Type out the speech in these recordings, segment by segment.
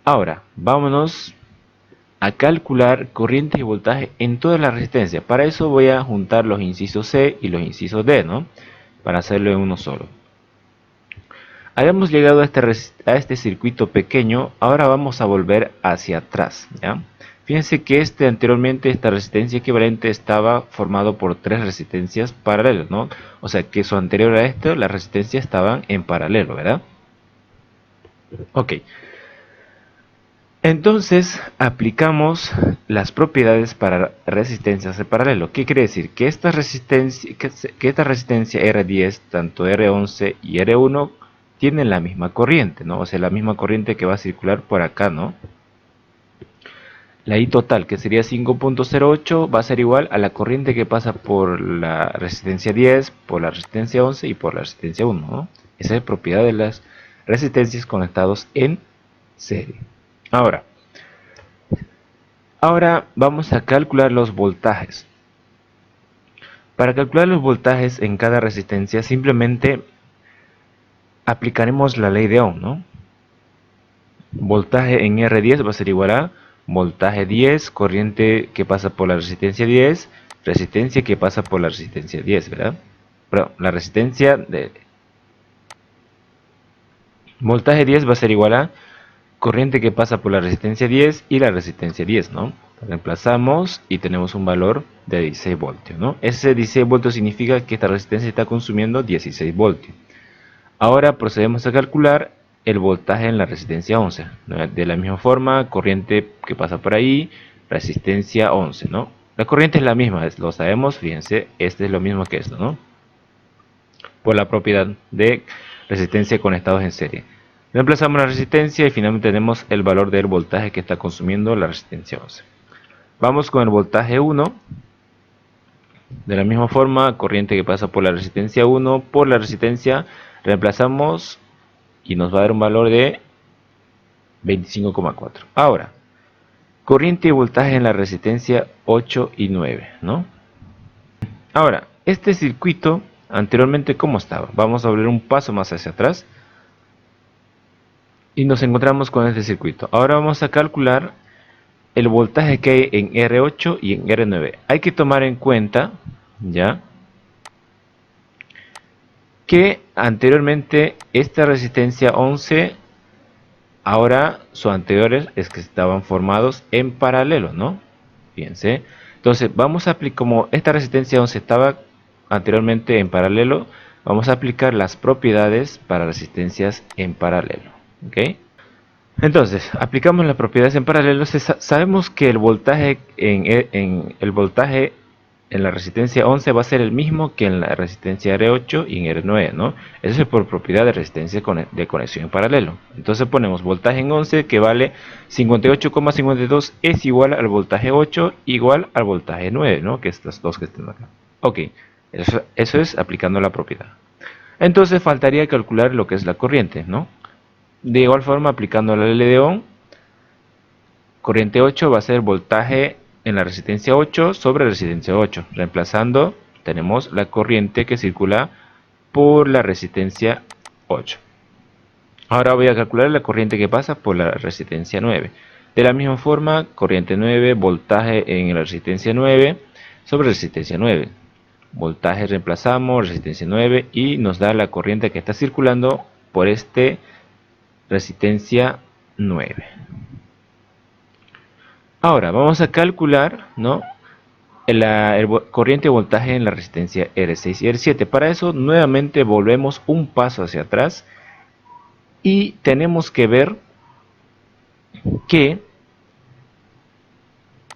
Ahora, vámonos a calcular corriente y voltaje en toda la resistencia. Para eso voy a juntar los incisos C y los incisos D, ¿no? Para hacerlo en uno solo. Habíamos llegado a este circuito pequeño, ahora vamos a volver hacia atrás, ¿ya? Fíjense que anteriormente esta resistencia equivalente estaba formado por tres resistencias paralelas, ¿no? O sea que eso anterior a esto, las resistencias estaban en paralelo, ¿verdad? Ok, entonces aplicamos las propiedades para resistencias de paralelo. ¿Qué quiere decir? Que esta resistencia R10, tanto R11 y R1 tienen la misma corriente, ¿no? O sea, la misma corriente que va a circular por acá, ¿no? La I total, que sería 5.08, va a ser igual a la corriente que pasa por la resistencia 10, por la resistencia 11 y por la resistencia 1, ¿no? Esa es la propiedad de las resistencias conectados en serie. Ahora, Ahora vamos a calcular los voltajes. Para calcular los voltajes en cada resistencia simplemente aplicaremos la ley de Ohm, ¿no? Voltaje en R10 va a ser igual a voltaje 10, corriente que pasa por la resistencia 10, resistencia que pasa por la resistencia 10, ¿verdad? Pero la resistencia de voltaje 10 va a ser igual a corriente que pasa por la resistencia 10 y la resistencia 10, ¿no? Reemplazamos y tenemos un valor de 16 voltios, ¿no? Ese 16 voltios significa que esta resistencia está consumiendo 16 voltios. Ahora procedemos a calcular el voltaje en la resistencia 11, ¿no? De la misma forma, corriente que pasa por ahí, resistencia 11, ¿no? La corriente es la misma, lo sabemos, fíjense, este es lo mismo que esto, ¿no? Por la propiedad de resistencia conectados en serie. Reemplazamos la resistencia y finalmente tenemos el valor del voltaje que está consumiendo la resistencia 11. Vamos con el voltaje 1. De la misma forma, corriente que pasa por la resistencia 1 por la resistencia, reemplazamos y nos va a dar un valor de 25,4. Ahora, corriente y voltaje en la resistencia 8 y 9, ¿no? Ahora, este circuito anteriormente, ¿cómo estaba? Vamos a volver un paso más hacia atrás y nos encontramos con este circuito. Ahora vamos a calcular el voltaje que hay en R8 y en R9. Hay que tomar en cuenta, ya, que anteriormente esta resistencia 11, ahora sus anteriores es que estaban formados en paralelo, ¿no? Fíjense. Entonces vamos a aplicar, como esta resistencia 11 estaba anteriormente en paralelo, vamos a aplicar las propiedades para resistencias en paralelo, ¿ok? Entonces, aplicamos las propiedades en paralelo. Sabemos que el voltaje el voltaje en la resistencia 11 va a ser el mismo que en la resistencia R8 y en R9, ¿no? Eso es por propiedad de resistencia de conexión en paralelo. Entonces ponemos voltaje en 11 que vale 58,52 es igual al voltaje 8 igual al voltaje 9, ¿no? Que estas dos que están acá. Ok, eso es aplicando la propiedad. Entonces faltaría calcular lo que es la corriente, ¿no? De igual forma, aplicando la ley de Ohm, corriente 8 va a ser voltaje en la resistencia 8 sobre resistencia 8. Reemplazando, tenemos la corriente que circula por la resistencia 8. Ahora voy a calcular la corriente que pasa por la resistencia 9. De la misma forma, corriente 9, voltaje en la resistencia 9 sobre resistencia 9. Voltaje reemplazamos, resistencia 9 y nos da la corriente que está circulando por este resistencia 9. Ahora vamos a calcular, ¿no? Corriente y voltaje en la resistencia R6 y R7. Para eso nuevamente volvemos un paso hacia atrás y tenemos que ver que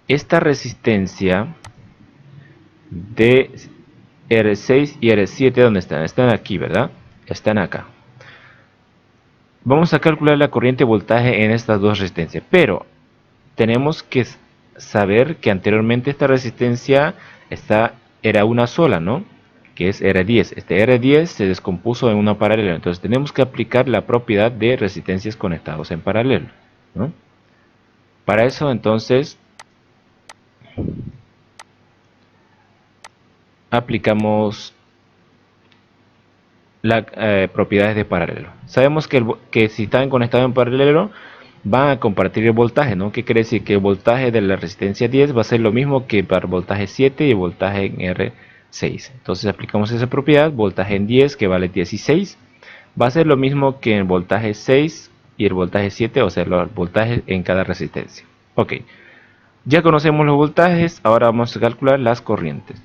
esta resistencia de R6 y R7, ¿dónde están? Están aquí, ¿verdad? Están acá. Vamos a calcular la corriente y voltaje en estas dos resistencias, pero tenemos que saber que anteriormente esta resistencia era una sola, ¿no? Que es R10. Este R10 se descompuso en una paralela, entonces tenemos que aplicar la propiedad de resistencias conectados en paralelo, ¿no? Para eso entonces aplicamos las propiedades de paralelo. Sabemos que si están conectados en paralelo van a compartir el voltaje, ¿no? ¿Qué quiere decir? Que el voltaje de la resistencia 10 va a ser lo mismo que para el voltaje 7 y el voltaje en R6. Entonces aplicamos esa propiedad, voltaje en 10 que vale 16, va a ser lo mismo que en voltaje 6 y el voltaje 7, o sea, los voltajes en cada resistencia. Ok, ya conocemos los voltajes, ahora vamos a calcular las corrientes.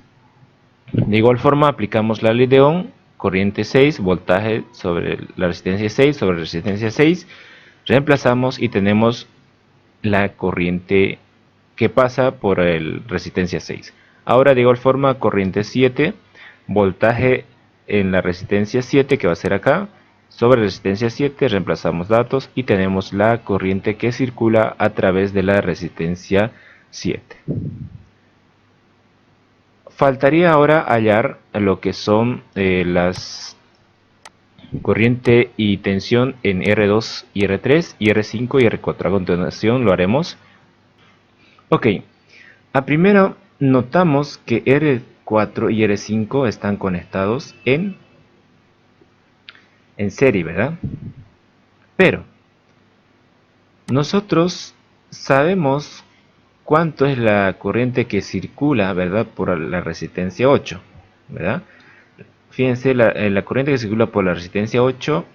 De igual forma aplicamos la ley de Ohm, corriente 6, voltaje sobre la resistencia 6 sobre resistencia 6, reemplazamos y tenemos la corriente que pasa por el resistencia 6. Ahora de igual forma corriente 7, voltaje en la resistencia 7 que va a ser acá, sobre resistencia 7 reemplazamos datos y tenemos la corriente que circula a través de la resistencia 7. Faltaría ahora hallar lo que son las corriente y tensión en R2 y R3 y R5 y R4. A continuación lo haremos. Ok, a primero notamos que R4 y R5 están conectados en serie, ¿verdad? Pero nosotros sabemos cuánto es la corriente que circula, ¿verdad? Por la resistencia 8, ¿verdad? Fíjense, la corriente que circula por la resistencia 8,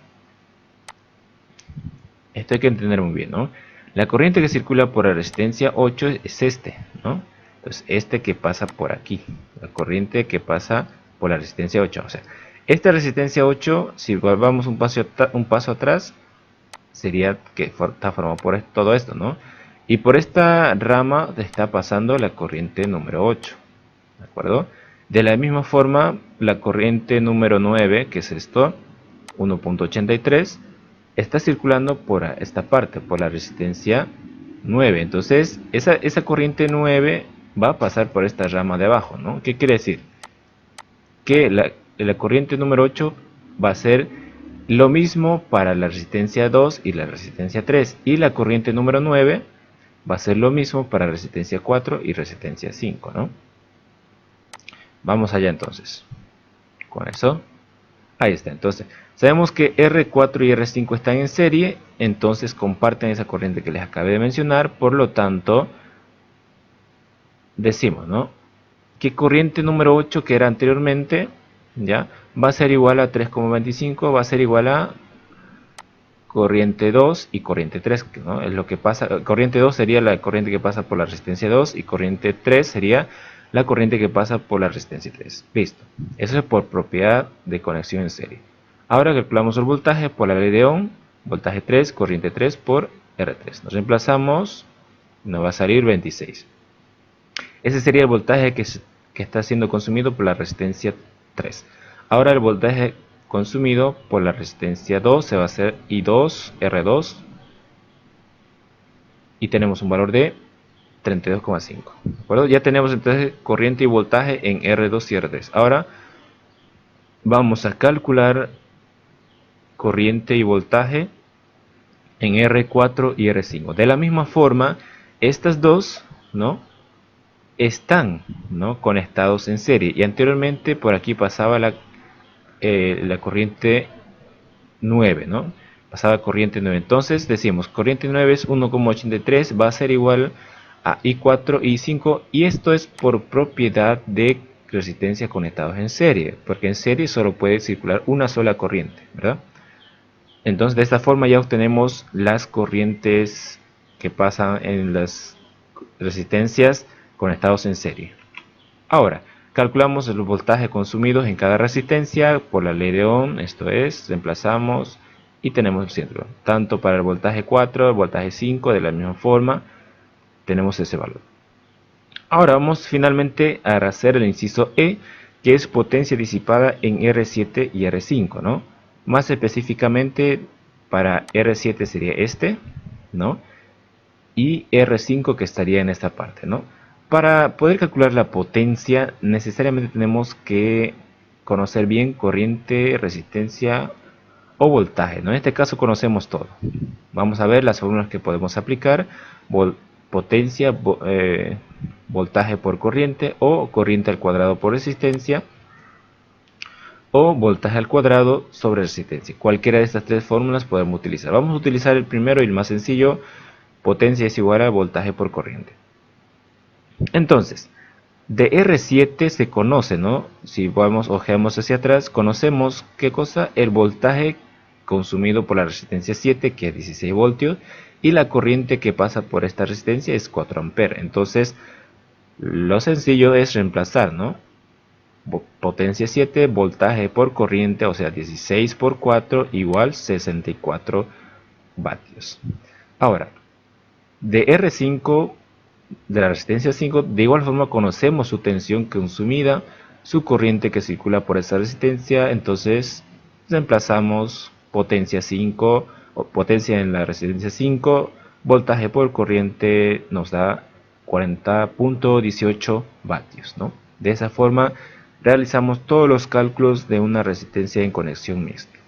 esto hay que entender muy bien, ¿no? La corriente que circula por la resistencia 8 es este, ¿no? Entonces, este que pasa por aquí, la corriente que pasa por la resistencia 8. O sea, esta resistencia 8, si volvamos un paso atrás, sería que está formado por todo esto, ¿no? Y por esta rama está pasando la corriente número 8, ¿de acuerdo? De la misma forma, la corriente número 9, que es esto, 1.83, está circulando por esta parte, por la resistencia 9. Entonces, esa corriente 9 va a pasar por esta rama de abajo, ¿no? ¿Qué quiere decir? Que la corriente número 8 va a ser lo mismo para la resistencia 2 y la resistencia 3. Y la corriente número 9 va a ser lo mismo para resistencia 4 y resistencia 5, ¿no? Vamos allá entonces. Con eso, ahí está. Entonces, sabemos que R4 y R5 están en serie, entonces comparten esa corriente que les acabé de mencionar. Por lo tanto, decimos, ¿no? Que corriente número 8 que era anteriormente, ¿ya? Va a ser igual a 3,25, va a ser igual a corriente 2 y corriente 3, ¿no? Es lo que pasa. Corriente 2 sería la corriente que pasa por la resistencia 2 y corriente 3 sería la corriente que pasa por la resistencia 3. Listo. Eso es por propiedad de conexión en serie. Ahora calculamos el voltaje por la ley de Ohm, voltaje 3, corriente 3 por R3. Nos reemplazamos, nos va a salir 26. Ese sería el voltaje que está siendo consumido por la resistencia 3. Ahora el voltaje consumido por la resistencia 2 se va a hacer I2 R2 y tenemos un valor de 32,5. ¿De acuerdo? Ya tenemos entonces corriente y voltaje en R2 y R3. Ahora vamos a calcular corriente y voltaje en R4 y R5. De la misma forma, estas dos, ¿no?, están, ¿no?, conectados en serie. Y anteriormente por aquí pasaba la corriente 9, ¿no? Pasaba corriente 9. Entonces decimos, corriente 9 es 1,83, va a ser igual a I4 y I5. Y esto es por propiedad de resistencia conectados en serie, porque en serie solo puede circular una sola corriente, ¿verdad? Entonces de esta forma ya obtenemos las corrientes que pasan en las resistencias conectados en serie. Ahora, calculamos los voltajes consumidos en cada resistencia por la ley de Ohm, esto es, reemplazamos y tenemos el centro. Tanto para el voltaje 4, el voltaje 5, de la misma forma, tenemos ese valor. Ahora vamos finalmente a hacer el inciso E, que es potencia disipada en R7 y R5, ¿no? Más específicamente, para R7 sería este, ¿no? Y R5 que estaría en esta parte, ¿no? Para poder calcular la potencia, necesariamente tenemos que conocer bien corriente, resistencia o voltaje, ¿no? En este caso conocemos todo. Vamos a ver las fórmulas que podemos aplicar. Potencia, voltaje por corriente o corriente al cuadrado por resistencia. o voltaje al cuadrado sobre resistencia. Cualquiera de estas tres fórmulas podemos utilizar. Vamos a utilizar el primero y el más sencillo. Potencia es igual a voltaje por corriente. Entonces, de R7 se conoce, ¿no? Si vamos, ojeamos hacia atrás, conocemos qué cosa, el voltaje consumido por la resistencia 7, que es 16 voltios, y la corriente que pasa por esta resistencia es 4 amperes. Entonces, lo sencillo es reemplazar, ¿no? Potencia 7, voltaje por corriente, o sea, 16 por 4 igual 64 vatios. Ahora, de R5, de la resistencia 5, de igual forma conocemos su tensión consumida, su corriente que circula por esa resistencia, entonces reemplazamos potencia 5, o potencia en la resistencia 5, voltaje por corriente nos da 40.18 vatios, ¿no? De esa forma realizamos todos los cálculos de una resistencia en conexión mixta.